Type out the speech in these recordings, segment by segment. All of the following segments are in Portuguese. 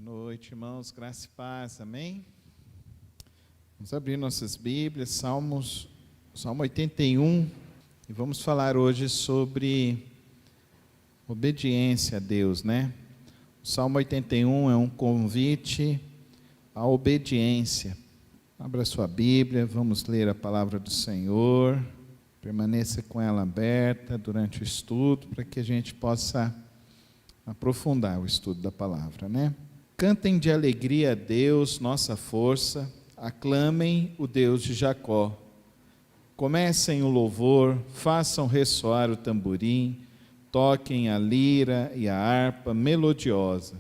noite, irmãos, graça e paz, amém? Vamos abrir nossas Bíblias, Salmo 81, e vamos falar hoje sobre obediência a Deus, né? O Salmo 81 é um convite à obediência. Abra sua Bíblia, vamos ler a palavra do Senhor, permaneça com ela aberta durante o estudo, para que a gente possa aprofundar o estudo da palavra, né? Cantem de alegria a Deus, nossa força, aclamem o Deus de Jacó. Comecem o louvor, façam ressoar o tamborim, toquem a lira e a harpa melodiosa.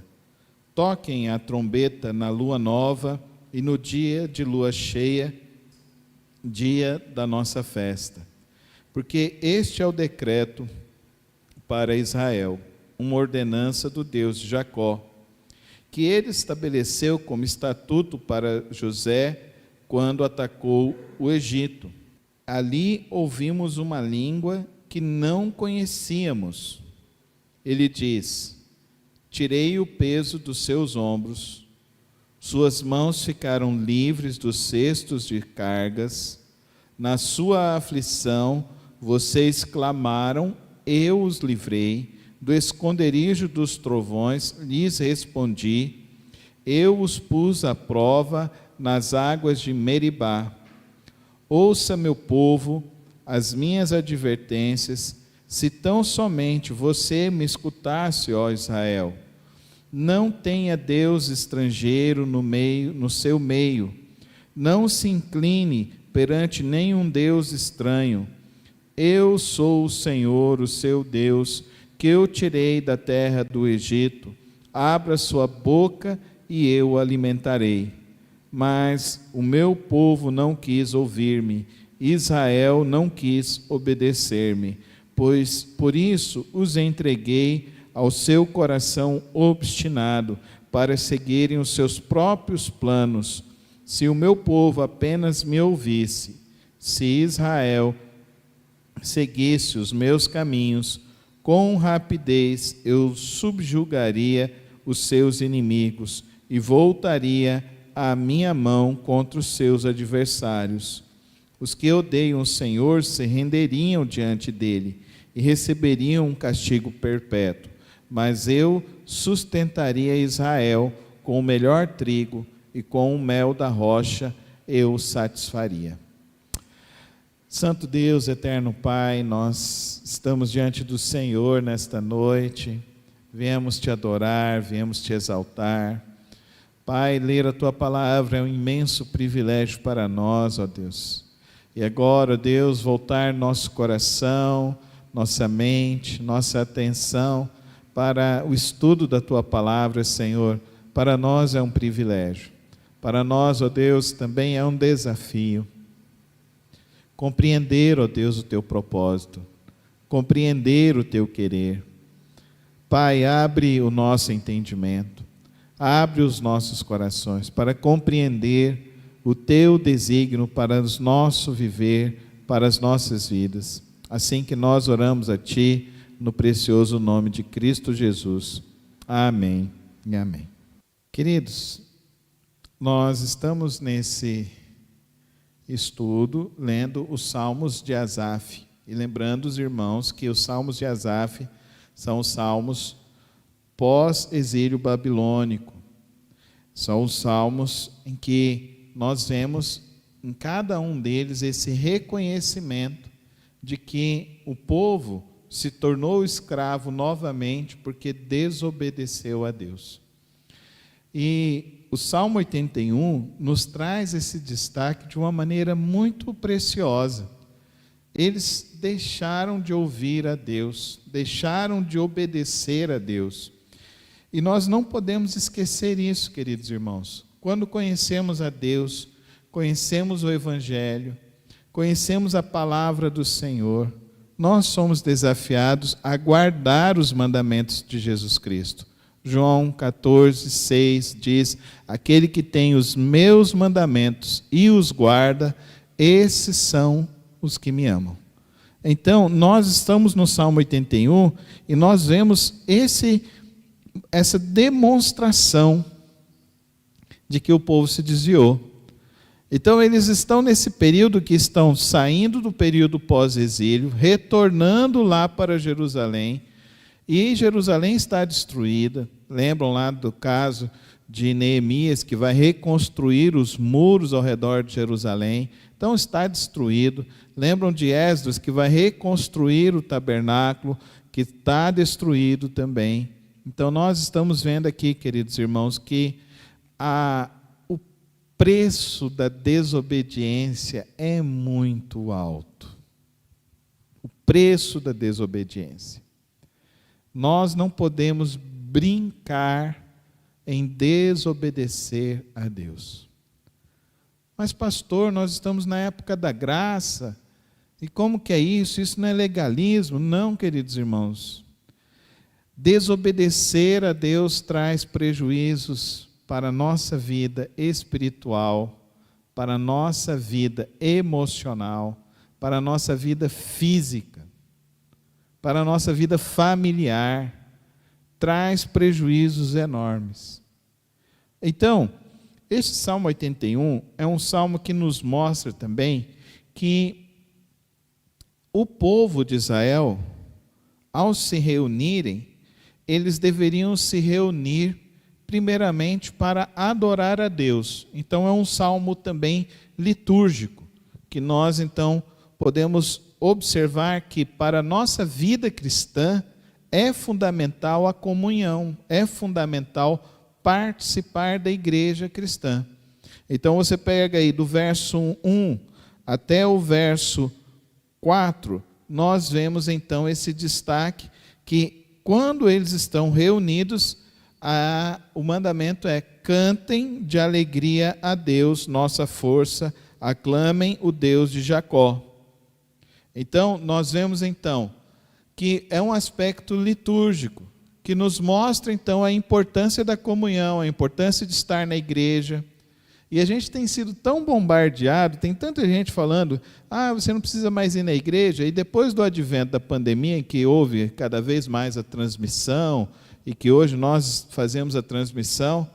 Toquem a trombeta na lua nova e no dia de lua cheia, dia da nossa festa. Porque este é o decreto para Israel, uma ordenança do Deus de Jacó, que ele estabeleceu como estatuto para José quando atacou o Egito. Ali ouvimos uma língua que não conhecíamos. Ele diz: tirei o peso dos seus ombros, suas mãos ficaram livres dos cestos de cargas. Na sua aflição vocês clamaram, eu os livrei. Do esconderijo dos trovões lhes respondi, eu os pus à prova nas águas de Meribá. Ouça, meu povo, as minhas advertências, se tão somente você me escutasse, ó Israel. Não tenha Deus estrangeiro no seu meio, não se incline perante nenhum Deus estranho. Eu sou o Senhor, o seu Deus, que eu tirei da terra do Egito. Abra sua boca e eu o alimentarei. Mas o meu povo não quis ouvir-me, Israel não quis obedecer-me, pois por isso os entreguei ao seu coração obstinado, para seguirem os seus próprios planos. Se o meu povo apenas me ouvisse, se Israel seguisse os meus caminhos, com rapidez eu subjugaria os seus inimigos e voltaria a minha mão contra os seus adversários. Os que odeiam o Senhor se renderiam diante dele e receberiam um castigo perpétuo. Mas eu sustentaria Israel com o melhor trigo e com o mel da rocha eu o satisfaria. Santo Deus, eterno Pai, nós estamos diante do Senhor nesta noite, viemos te adorar, viemos te exaltar. Pai, ler a Tua palavra é um imenso privilégio para nós, ó Deus. E agora, ó Deus, voltar nosso coração, nossa mente, nossa atenção para o estudo da Tua palavra, Senhor, para nós é um privilégio. Para nós, ó Deus, também é um desafio. Compreender, ó Deus, o Teu propósito, compreender o Teu querer. Pai, abre o nosso entendimento, abre os nossos corações para compreender o Teu desígnio para o nosso viver, para as nossas vidas. Assim que nós oramos a Ti, no precioso nome de Cristo Jesus. Amém e amém. Queridos, nós estamos nesse estudo, lendo os Salmos de Asaf, e lembrando os irmãos que os Salmos de Asaf são os salmos pós-exílio babilônico, são os salmos em que nós vemos em cada um deles esse reconhecimento de que o povo se tornou escravo novamente porque desobedeceu a Deus. E o Salmo 81 nos traz esse destaque de uma maneira muito preciosa. Eles deixaram de ouvir a Deus, deixaram de obedecer a Deus. E nós não podemos esquecer isso, queridos irmãos. Quando conhecemos a Deus, conhecemos o Evangelho, conhecemos a palavra do Senhor, nós somos desafiados a guardar os mandamentos de Jesus Cristo. João 14, 6 diz: aquele que tem os meus mandamentos e os guarda, esses são os que me amam. Então, nós estamos no Salmo 81 e nós vemos essa demonstração de que o povo se desviou. Então eles estão nesse período que estão saindo do período pós-exílio, retornando lá para Jerusalém, e Jerusalém está destruída. Lembram lá do caso de Neemias, que vai reconstruir os muros ao redor de Jerusalém? Então está destruído. Lembram de Esdras, que vai reconstruir o tabernáculo, que está destruído também. Então nós estamos vendo aqui, queridos irmãos, que o preço da desobediência é muito alto. O preço da desobediência. Nós não podemos brincar em desobedecer a Deus. Mas pastor, nós estamos na época da graça, e como que é isso? Isso não é legalismo? Não, queridos irmãos. Desobedecer a Deus traz prejuízos para a nossa vida espiritual, para a nossa vida emocional, para a nossa vida física, para a nossa vida familiar, traz prejuízos enormes. Então, este Salmo 81 é um salmo que nos mostra também que o povo de Israel, ao se reunirem, eles deveriam se reunir primeiramente para adorar a Deus. Então é um salmo também litúrgico, que nós então podemos observar que para a nossa vida cristã é fundamental a comunhão, é fundamental participar da igreja cristã. Então você pega aí do verso 1 até o verso 4, nós vemos então esse destaque que quando eles estão reunidos, o mandamento é: cantem de alegria a Deus, nossa força, aclamem o Deus de Jacó. Então, nós vemos então que é um aspecto litúrgico, que nos mostra então a importância da comunhão, a importância de estar na igreja. E a gente tem sido tão bombardeado, tem tanta gente falando: você não precisa mais ir na igreja. E depois do advento da pandemia, em que houve cada vez mais a transmissão, e que hoje nós fazemos a transmissão,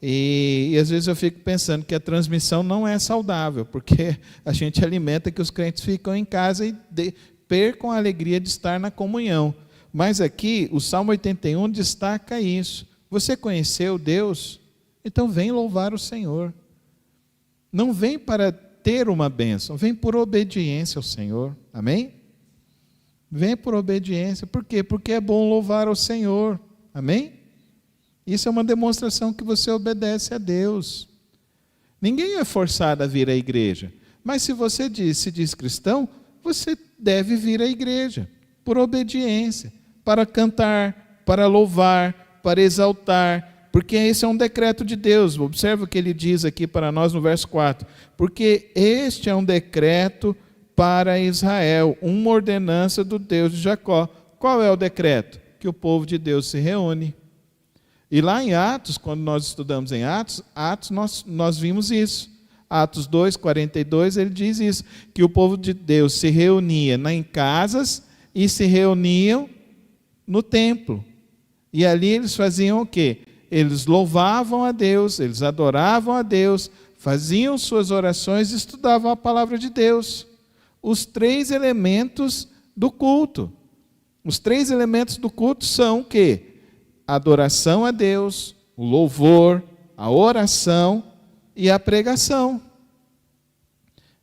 e às vezes eu fico pensando que a transmissão não é saudável, porque a gente alimenta que os crentes ficam em casa e percam a alegria de estar na comunhão. Mas aqui, o Salmo 81 destaca isso. Você conheceu Deus? Então vem louvar o Senhor. Não vem para ter uma bênção, vem por obediência ao Senhor. Amém? Vem por obediência. Por quê? Porque é bom louvar ao Senhor. Amém? Isso é uma demonstração que você obedece a Deus. Ninguém é forçado a vir à igreja. Mas se você se diz cristão, você deve vir à igreja por obediência, para cantar, para louvar, para exaltar, porque esse é um decreto de Deus. Observa o que ele diz aqui para nós no verso 4. Porque este é um decreto para Israel, uma ordenança do Deus de Jacó. Qual é o decreto? Que o povo de Deus se reúne. E lá em Atos, quando nós estudamos em Atos nós vimos isso. Atos 2, 42, ele diz isso, que o povo de Deus se reunia em casas e se reuniam no templo. E ali eles faziam o quê? Eles louvavam a Deus, eles adoravam a Deus, faziam suas orações e estudavam a palavra de Deus. Os 3 elementos do culto. Os 3 elementos do culto são o quê? A adoração a Deus, o louvor, a oração e a pregação.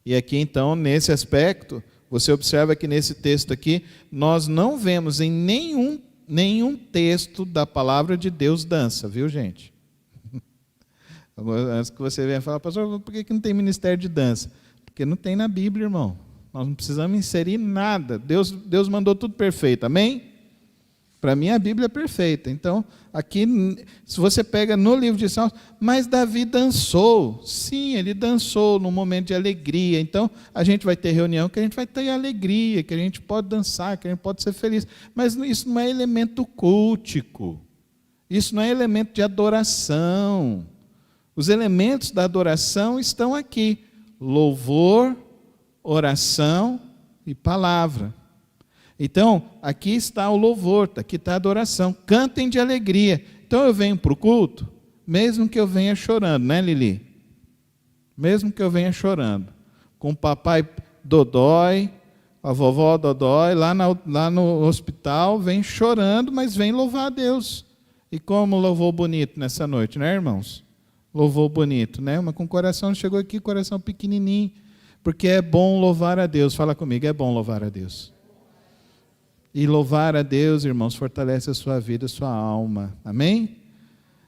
E aqui então, nesse aspecto, você observa que nesse texto aqui, nós não vemos em nenhum texto da palavra de Deus dança, viu, gente? Antes que você venha falar: pastor, por que não tem ministério de dança? Porque não tem na Bíblia, irmão. Nós não precisamos inserir nada. Deus mandou tudo perfeito, amém? Para mim a Bíblia é perfeita. Então, aqui, se você pega no livro de Salmos, mas Davi dançou. Sim, ele dançou num momento de alegria. Então, a gente vai ter reunião que a gente vai ter alegria, que a gente pode dançar, que a gente pode ser feliz. Mas isso não é elemento cultico. Isso não é elemento de adoração. Os elementos da adoração estão aqui: louvor, oração e palavra. Então, aqui está o louvor, aqui está a adoração. Cantem de alegria. Então eu venho para o culto, mesmo que eu venha chorando, né, Lili? Mesmo que eu venha chorando, com o papai dodói, a vovó dodói, lá no hospital, vem chorando, mas vem louvar a Deus. E como louvor bonito nessa noite, né, irmãos? Louvor bonito, né? Mas com o coração, chegou aqui, coração pequenininho, porque é bom louvar a Deus. Fala comigo, é bom louvar a Deus. E louvar a Deus, irmãos, fortalece a sua vida, a sua alma. Amém?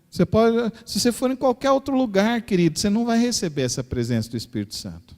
Você pode, se você for em qualquer outro lugar, querido, você não vai receber essa presença do Espírito Santo.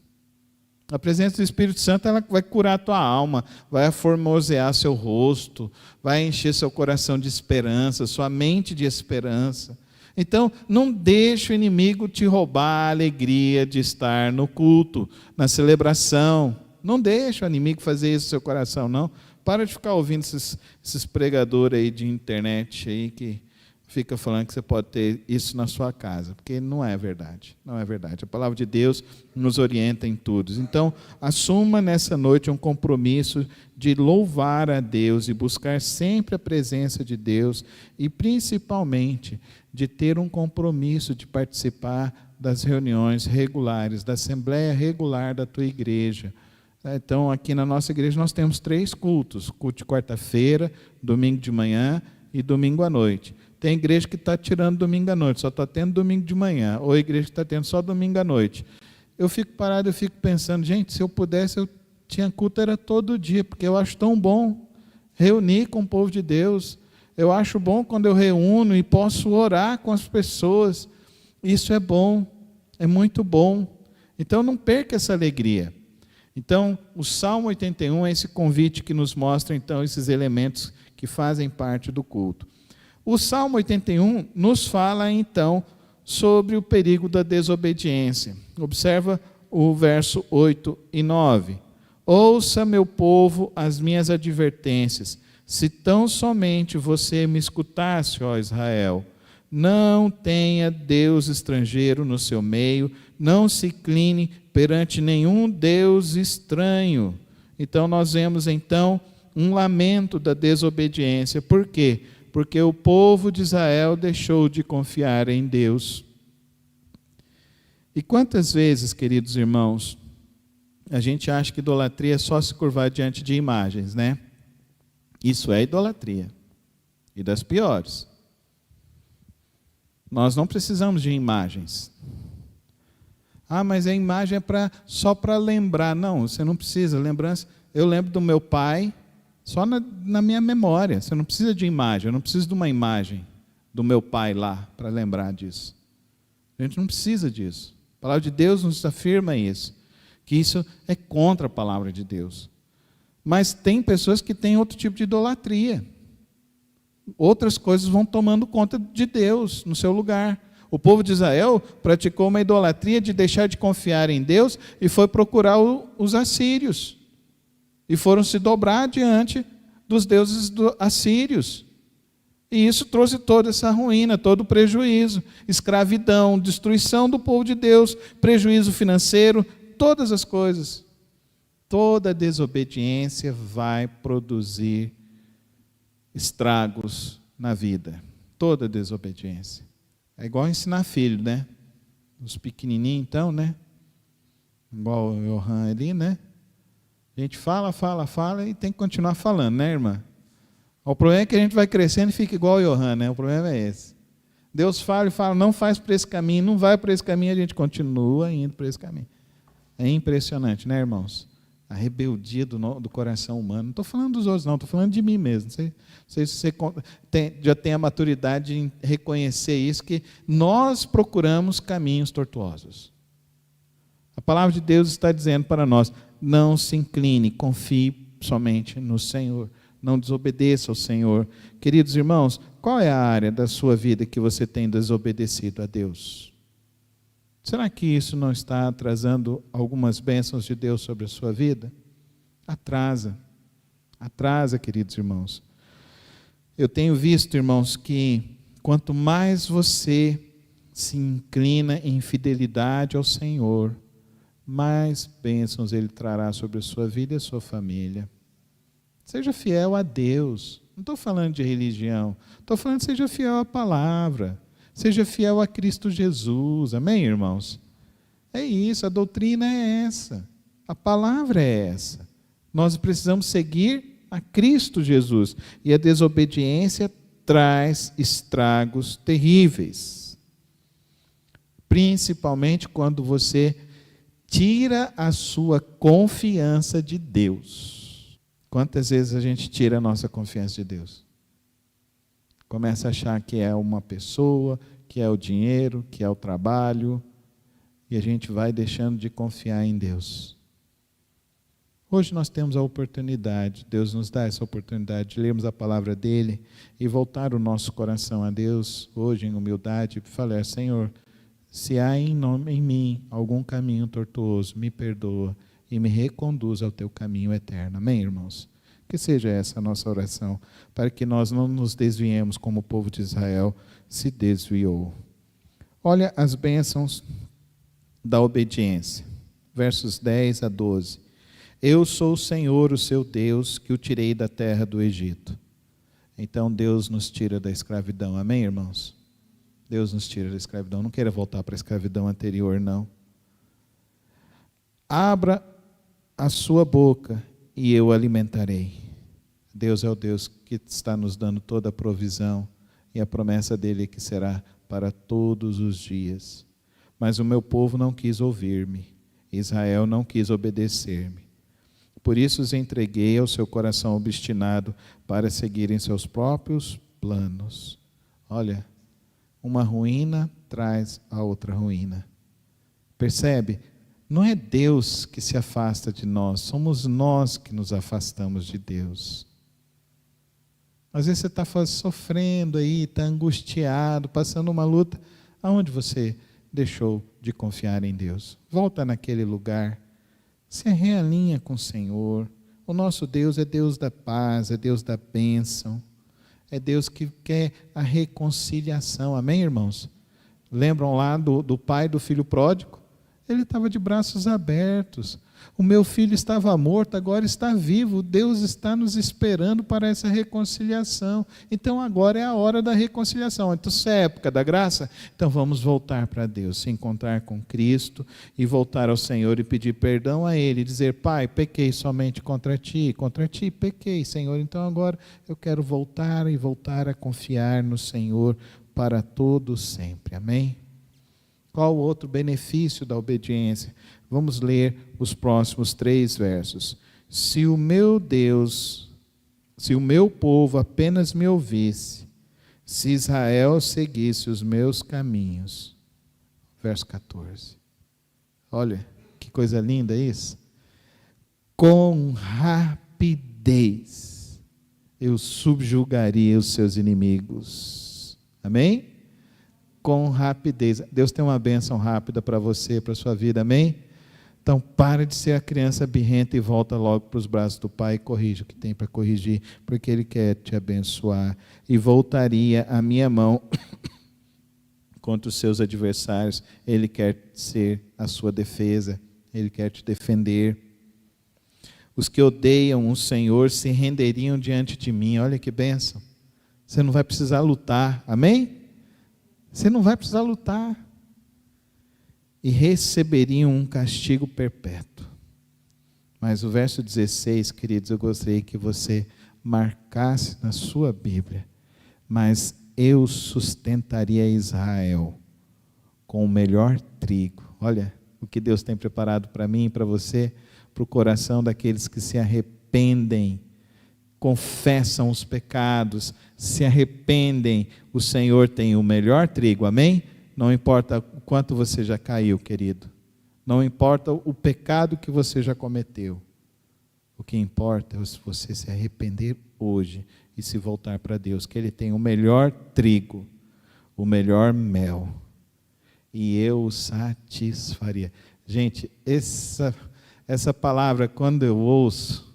A presença do Espírito Santo, ela vai curar a tua alma, vai aformosear seu rosto, vai encher seu coração de esperança, sua mente de esperança. Então, não deixe o inimigo te roubar a alegria de estar no culto, na celebração. Não deixe o inimigo fazer isso no seu coração, não. Para de ficar ouvindo esses pregadores aí de internet aí que fica falando que você pode ter isso na sua casa, porque não é verdade, não é verdade. A palavra de Deus nos orienta em tudo. Então, assuma nessa noite um compromisso de louvar a Deus e buscar sempre a presença de Deus e, principalmente, de ter um compromisso de participar das reuniões regulares, da assembleia regular da tua igreja. Então, aqui na nossa igreja nós temos 3 cultos, culto de quarta-feira, domingo de manhã e domingo à noite. Tem igreja que está tirando domingo à noite, só está tendo domingo de manhã, ou igreja que está tendo só domingo à noite. Eu fico parado, eu fico pensando, gente, se eu pudesse, eu tinha culto era todo dia, porque eu acho tão bom reunir com o povo de Deus. Eu acho bom quando eu reúno e posso orar com as pessoas. Isso é bom, é muito bom. Então não perca essa alegria. Então, o Salmo 81 é esse convite que nos mostra, então, esses elementos que fazem parte do culto. O Salmo 81 nos fala, então, sobre o perigo da desobediência. Observa o verso 8 e 9. Ouça, meu povo, as minhas advertências, se tão somente você me escutasse, ó Israel. Não tenha Deus estrangeiro no seu meio, não se incline perante nenhum Deus estranho. Então nós vemos então um lamento da desobediência. Por quê? Porque o povo de Israel deixou de confiar em Deus. E quantas vezes, queridos irmãos, a gente acha que idolatria é só se curvar diante de imagens, né? Isso é idolatria. E das piores. Nós não precisamos de imagens. Ah, mas a imagem é só para lembrar. Não, você não precisa. Lembrança. Eu lembro do meu pai só na minha memória. Você não precisa de imagem. Eu não preciso de uma imagem do meu pai lá para lembrar disso. A gente não precisa disso. A palavra de Deus nos afirma isso. Que isso é contra a palavra de Deus. Mas tem pessoas que têm outro tipo de idolatria. Outras coisas vão tomando conta de Deus no seu lugar. O povo de Israel praticou uma idolatria de deixar de confiar em Deus e foi procurar os assírios. E foram se dobrar diante dos deuses assírios. E isso trouxe toda essa ruína, todo o prejuízo, escravidão, destruição do povo de Deus, prejuízo financeiro, todas as coisas. Toda desobediência vai produzir estragos na vida. Toda desobediência. É igual ensinar filho, né? Os pequenininhos, então, né? Igual o Johan ali, né? A gente fala e tem que continuar falando, né, irmã? O problema é que a gente vai crescendo e fica igual o Johan, né? O problema é esse. Deus fala e fala, não faz por esse caminho, não vai por esse caminho, a gente continua indo por esse caminho. É impressionante, né, irmãos? A rebeldia do coração humano. Não estou falando dos outros, não, estou falando de mim mesmo. Não sei se você já tem a maturidade em reconhecer isso, que nós procuramos caminhos tortuosos. A palavra de Deus está dizendo para nós, não se incline, confie somente no Senhor. Não desobedeça ao Senhor. Queridos irmãos, qual é a área da sua vida que você tem desobedecido a Deus? Será que isso não está atrasando algumas bênçãos de Deus sobre a sua vida? Atrasa. Atrasa, queridos irmãos. Eu tenho visto, irmãos, que quanto mais você se inclina em fidelidade ao Senhor, mais bênçãos Ele trará sobre a sua vida e a sua família. Seja fiel a Deus. Não estou falando de religião. Estou falando de seja fiel à palavra. Seja fiel a Cristo Jesus. Amém, irmãos? É isso, a doutrina é essa. A palavra é essa. Nós precisamos seguir a Cristo Jesus. E a desobediência traz estragos terríveis. Principalmente quando você tira a sua confiança de Deus. Quantas vezes a gente tira a nossa confiança de Deus? Começa a achar que é uma pessoa, que é o dinheiro, que é o trabalho, e a gente vai deixando de confiar em Deus. Hoje nós temos a oportunidade, Deus nos dá essa oportunidade de lermos a palavra dEle e voltar o nosso coração a Deus, hoje em humildade, e falar: Senhor, se há em mim algum caminho tortuoso, me perdoa e me reconduz ao teu caminho eterno. Amém, irmãos? Que seja essa a nossa oração, para que nós não nos desviemos como o povo de Israel se desviou. Olha as bênçãos da obediência. Versos 10 a 12. Eu sou o Senhor, o seu Deus, que o tirei da terra do Egito. Então Deus nos tira da escravidão. Amém, irmãos? Deus nos tira da escravidão. Não queira voltar para a escravidão anterior, não. Abra a sua boca e eu alimentarei. Deus é o Deus que está nos dando toda a provisão, e a promessa dele é que será para todos os dias. Mas o meu povo não quis ouvir-me, Israel não quis obedecer-me. Por isso os entreguei ao seu coração obstinado, para seguirem seus próprios planos. Olha, uma ruína traz a outra ruína. Percebe? Não é Deus que se afasta de nós, somos nós que nos afastamos de Deus. Às vezes você está sofrendo aí, está angustiado, passando uma luta. Aonde você deixou de confiar em Deus? Volta naquele lugar, se realinha com o Senhor. O nosso Deus é Deus da paz, é Deus da bênção, é Deus que quer a reconciliação. Amém, irmãos? Lembram lá do pai do filho pródigo? Ele estava de braços abertos. O meu filho estava morto, agora está vivo. Deus está nos esperando para essa reconciliação. Então agora é a hora da reconciliação. Então, se é a época da graça, então vamos voltar para Deus, se encontrar com Cristo e voltar ao Senhor e pedir perdão a Ele, dizer: Pai, pequei somente contra Ti pequei, Senhor. Então agora eu quero voltar a confiar no Senhor para todo sempre. Amém? Qual o outro benefício da obediência? Vamos ler os próximos 3 versos. Se o meu povo apenas me ouvisse, se Israel seguisse os meus caminhos. Verso 14. Olha, que coisa linda isso. Com rapidez eu subjugaria os seus inimigos. Amém? Com rapidez. Deus tem uma bênção rápida para você, para a sua vida, amém? Então, para de ser a criança birrenta e volta logo para os braços do Pai e corrija o que tem para corrigir, porque Ele quer te abençoar. E voltaria a minha mão contra os seus adversários. Ele quer ser a sua defesa, Ele quer te defender. Os que odeiam o Senhor se renderiam diante de mim. Olha que bênção. Você não vai precisar lutar, amém? Você não vai precisar lutar. E receberiam um castigo perpétuo. Mas o verso 16, queridos, eu gostaria que você marcasse na sua Bíblia. Mas eu sustentaria Israel com o melhor trigo. Olha o que Deus tem preparado para mim e para você, para o coração daqueles que se arrependem, confessam os pecados, se arrependem. O Senhor tem o melhor trigo, amém? Não importa o quanto você já caiu, querido. Não importa o pecado que você já cometeu. O que importa é se você se arrepender hoje e se voltar para Deus, que Ele tem o melhor trigo, o melhor mel, e eu o satisfaria. Gente, essa palavra, quando eu ouço,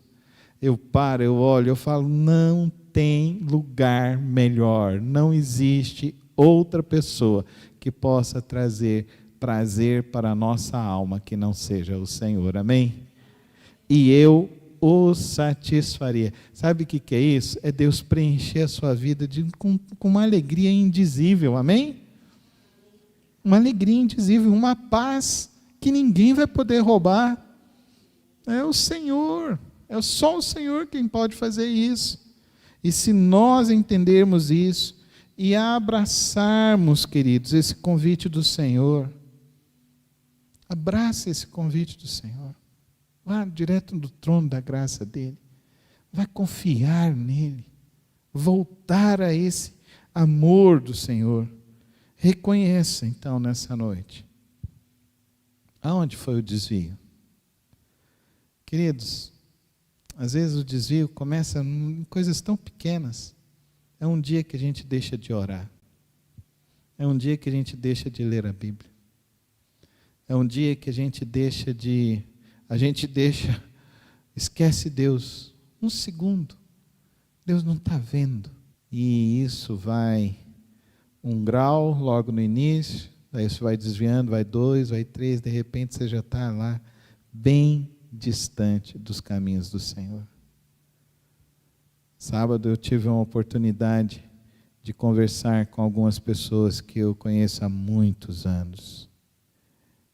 eu paro, eu olho, eu falo: não tem lugar melhor, não existe outra pessoa que possa trazer prazer para a nossa alma que não seja o Senhor, amém? E eu o satisfaria. Sabe o que é isso? É Deus preencher a sua vida com uma alegria indizível, amém? uma alegria indizível, uma paz que ninguém vai poder roubar. É o Senhor, é só o Senhor quem pode fazer isso. E se nós entendermos isso e abraçarmos, queridos, esse convite do Senhor, abraça esse convite do Senhor, vá direto do trono da graça dele, vai confiar nele, voltar a esse amor do Senhor. Reconheça então nessa noite, aonde foi o desvio? Queridos, às vezes o desvio começa em coisas tão pequenas. É um dia que a gente deixa de orar. É um dia que a gente deixa de ler a Bíblia. É um dia que a gente esquece Deus. Um segundo. Deus não está vendo. E isso vai 1 grau logo no início, daí isso vai desviando, vai 2, vai 3, de repente você já está lá bem distante dos caminhos do Senhor. Sábado eu tive uma oportunidade de conversar com algumas pessoas que eu conheço há muitos anos.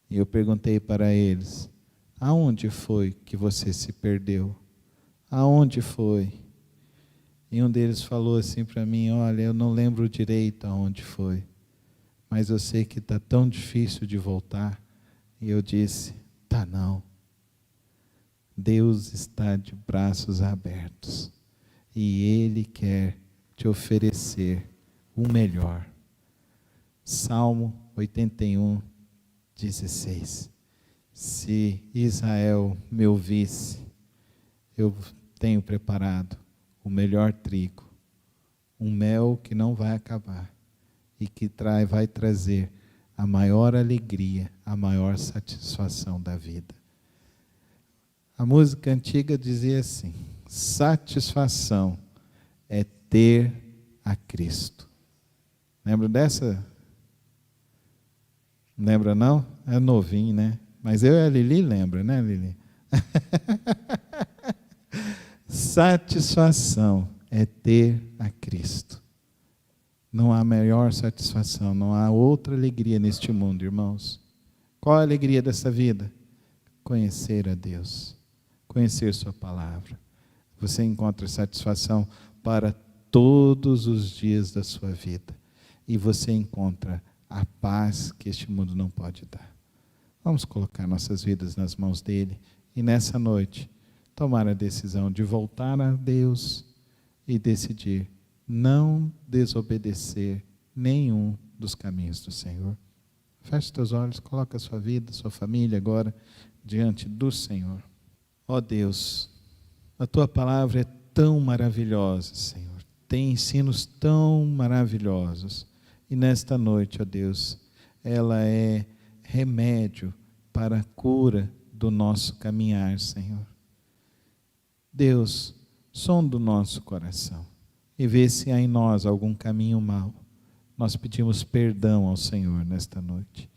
E eu perguntei para eles: aonde foi que você se perdeu? Aonde foi? E um deles falou assim para mim: olha, eu não lembro direito aonde foi, mas eu sei que está tão difícil de voltar. E eu disse: tá não. Deus está de braços abertos e Ele quer te oferecer o melhor. Salmo 81, 16. Se Israel me ouvisse, eu tenho preparado o melhor trigo, um mel que não vai acabar e que vai trazer a maior alegria, a maior satisfação da vida. A música antiga dizia assim: satisfação é ter a Cristo. Lembra dessa? Lembra não? É novinho, né? Mas eu e a Lili lembra, né, Lili? Satisfação é ter a Cristo. Não há maior satisfação, não há outra alegria neste mundo, irmãos. Qual a alegria dessa vida? Conhecer a Deus, conhecer sua palavra. Você encontra satisfação para todos os dias da sua vida. E você encontra a paz que este mundo não pode dar. Vamos colocar nossas vidas nas mãos dele e nessa noite tomar a decisão de voltar a Deus e decidir não desobedecer nenhum dos caminhos do Senhor. Feche teus olhos, coloca a sua vida, sua família agora diante do Senhor. Ó Deus, a tua palavra é tão maravilhosa, Senhor. Tem ensinos tão maravilhosos. E nesta noite, ó Deus, ela é remédio para a cura do nosso caminhar, Senhor. Deus, sonda o nosso coração e vê se há em nós algum caminho mau. Nós pedimos perdão ao Senhor nesta noite.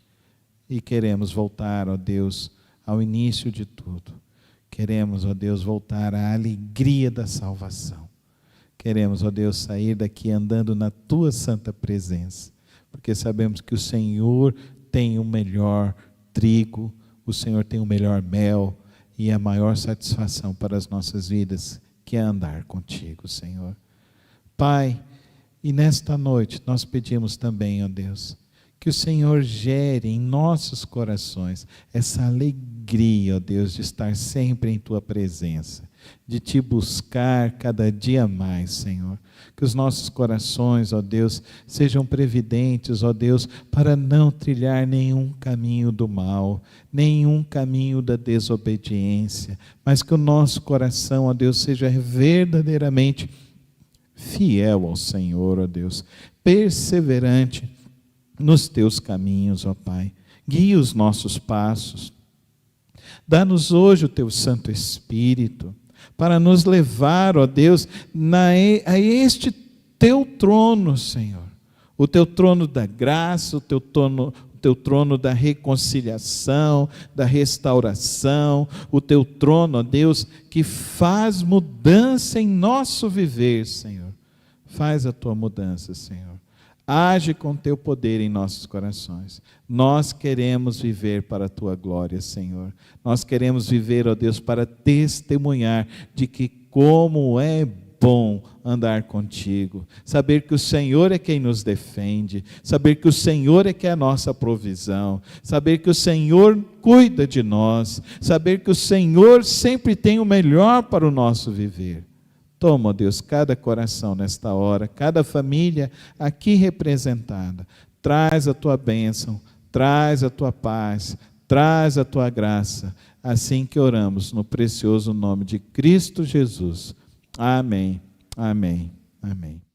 E queremos voltar, ó Deus, ao início de tudo. Queremos, ó Deus, voltar à alegria da salvação. Queremos, ó Deus, sair daqui andando na tua santa presença, porque sabemos que o Senhor tem o melhor trigo, o Senhor tem o melhor mel e a maior satisfação para as nossas vidas, que é andar contigo, Senhor. Pai, e nesta noite nós pedimos também, ó Deus, que o Senhor gere em nossos corações essa alegria, ó Deus, de estar sempre em tua presença, de te buscar cada dia mais, Senhor. Que os nossos corações, ó Deus, sejam previdentes, ó Deus, para não trilhar nenhum caminho do mal, nenhum caminho da desobediência, mas que o nosso coração, ó Deus, seja verdadeiramente fiel ao Senhor, ó Deus, perseverante nos teus caminhos, ó Pai. Guia os nossos passos. Dá-nos hoje o teu Santo Espírito para nos levar, ó Deus, a este teu trono, Senhor. O teu trono da graça, o teu trono da reconciliação, da restauração, o teu trono, ó Deus, que faz mudança em nosso viver, Senhor. Faz a tua mudança, Senhor. Age com teu poder em nossos corações. Nós queremos viver para a tua glória, Senhor. Nós queremos viver, ó Deus, para testemunhar de que como é bom andar contigo, saber que o Senhor é quem nos defende, saber que o Senhor é que é a nossa provisão, saber que o Senhor cuida de nós, saber que o Senhor sempre tem o melhor para o nosso viver. Toma, ó Deus, cada coração nesta hora, cada família aqui representada, traz a tua bênção, traz a tua paz, traz a tua graça, assim que oramos no precioso nome de Cristo Jesus. Amém, amém, amém.